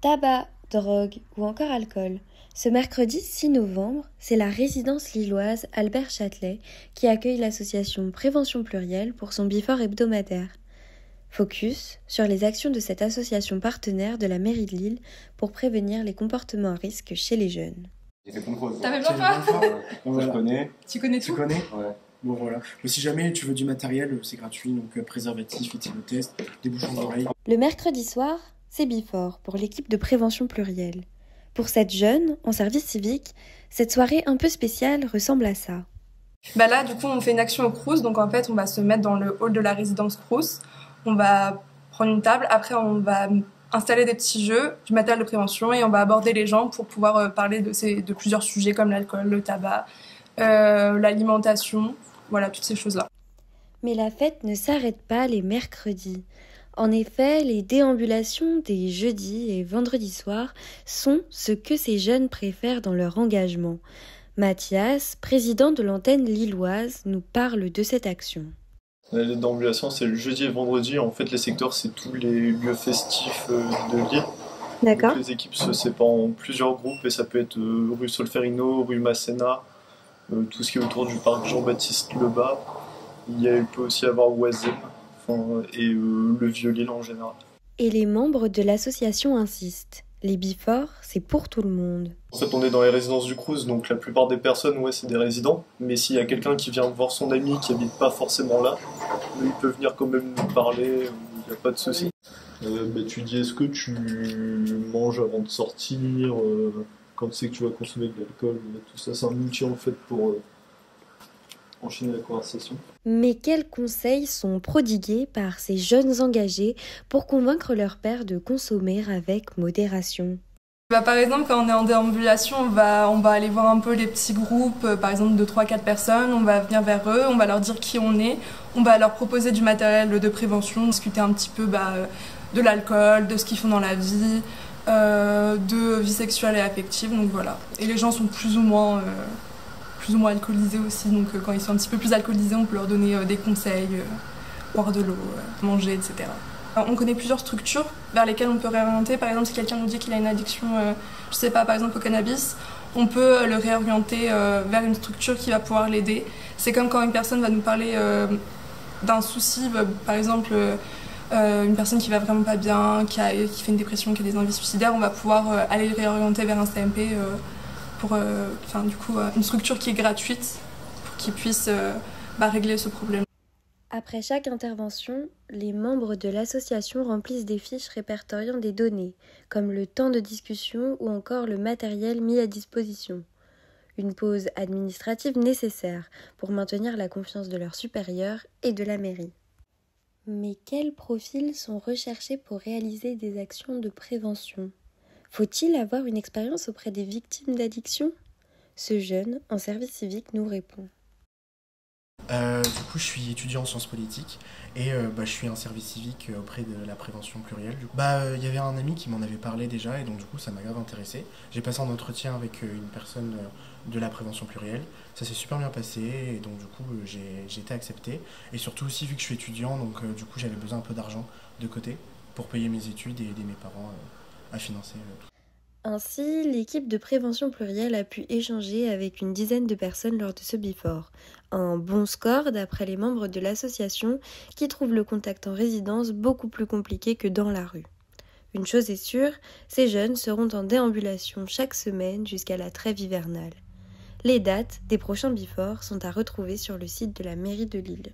Tabac, drogue ou encore alcool. Ce mercredi 6 novembre, c'est la résidence lilloise Albert Châtelet qui accueille l'association Prévention Plurielle pour son bifort hebdomadaire. Focus sur les actions de cette association partenaire de la mairie de Lille pour prévenir les comportements à risque chez les jeunes. T'avais bien peur? Je connais. Tu connais tout? Tu connais? Ouais. Bon voilà. Mais si jamais tu veux du matériel, c'est gratuit, donc préservatif, éthylotest, des bouchons d'oreilles. Le mercredi soir, c'est bifort pour l'équipe de Prévention Plurielle. Pour cette jeune, en service civique, cette soirée un peu spéciale ressemble à ça. Bah là, du coup, on fait une action au Crous, donc en fait, on va se mettre dans le hall de la résidence Crous. On va prendre une table, après on va installer des petits jeux, du matériel de prévention et on va aborder les gens pour pouvoir parler de plusieurs sujets comme l'alcool, le tabac, l'alimentation, voilà, toutes ces choses-là. Mais la fête ne s'arrête pas les mercredis. En effet, les déambulations des jeudis et vendredis soirs sont ce que ces jeunes préfèrent dans leur engagement. Mathias, président de l'antenne lilloise, nous parle de cette action. Les déambulations, c'est le jeudi et vendredi. En fait, les secteurs, c'est tous les lieux festifs de Lille. D'accord. Donc, les équipes se séparent en plusieurs groupes et ça peut être rue Solferino, rue Masséna, tout ce qui est autour du parc Jean-Baptiste Lebas. Il peut aussi y avoir Oisem et le Vieux-Lille en général. Et les membres de l'association insistent. Les biforts, c'est pour tout le monde. En fait, on est dans les résidences du Crous, donc la plupart des personnes, c'est des résidents. Mais s'il y a quelqu'un qui vient voir son ami qui habite pas forcément là, il peut venir quand même nous parler, il n'y a pas de souci. Tu dis, est-ce que tu manges avant de sortir, quand tu sais que tu vas consommer de l'alcool, tout ça, c'est un outil en fait pour enchaîner la conversation. Mais quels conseils sont prodigués par ces jeunes engagés pour convaincre leur père de consommer avec modération ? Par exemple, quand on est en déambulation, on va aller voir un peu les petits groupes, par exemple de 3-4 personnes, on va venir vers eux, on va leur dire qui on est, on va leur proposer du matériel de prévention, discuter un petit peu de l'alcool, de ce qu'ils font dans la vie, de vie sexuelle et affective, donc voilà. Et les gens sont plus ou moins alcoolisés aussi, donc quand ils sont un petit peu plus alcoolisés, on peut leur donner des conseils, boire de l'eau, manger, etc. On connaît plusieurs structures vers lesquelles on peut réorienter. Par exemple, si quelqu'un nous dit qu'il a une addiction, je sais pas, par exemple au cannabis, on peut le réorienter vers une structure qui va pouvoir l'aider. C'est comme quand une personne va nous parler d'un souci, par exemple une personne qui va vraiment pas bien, qui fait une dépression, qui a des envies suicidaires, on va pouvoir aller le réorienter vers un CMP pour une structure qui est gratuite pour qu'il puisse régler ce problème. Après chaque intervention, les membres de l'association remplissent des fiches répertoriant des données, comme le temps de discussion ou encore le matériel mis à disposition. Une pause administrative nécessaire pour maintenir la confiance de leurs supérieurs et de la mairie. Mais quels profils sont recherchés pour réaliser des actions de prévention ? Faut-il avoir une expérience auprès des victimes d'addiction ? Ce jeune, en service civique, nous répond. Du coup, je suis étudiant en sciences politiques et je suis en service civique auprès de la prévention plurielle. Il y avait un ami qui m'en avait parlé déjà et donc du coup ça m'a grave intéressé. J'ai passé un entretien avec une personne de la prévention plurielle. Ça s'est super bien passé et donc du coup j'ai été accepté. Et surtout aussi vu que je suis étudiant, donc du coup j'avais besoin un peu d'argent de côté pour payer mes études et aider mes parents à financer. Ainsi, l'équipe de Prévention Plurielle a pu échanger avec une dizaine de personnes lors de ce bifort. Un bon score d'après les membres de l'association qui trouvent le contact en résidence beaucoup plus compliqué que dans la rue. Une chose est sûre, ces jeunes seront en déambulation chaque semaine jusqu'à la trêve hivernale. Les dates des prochains biforts sont à retrouver sur le site de la mairie de Lille.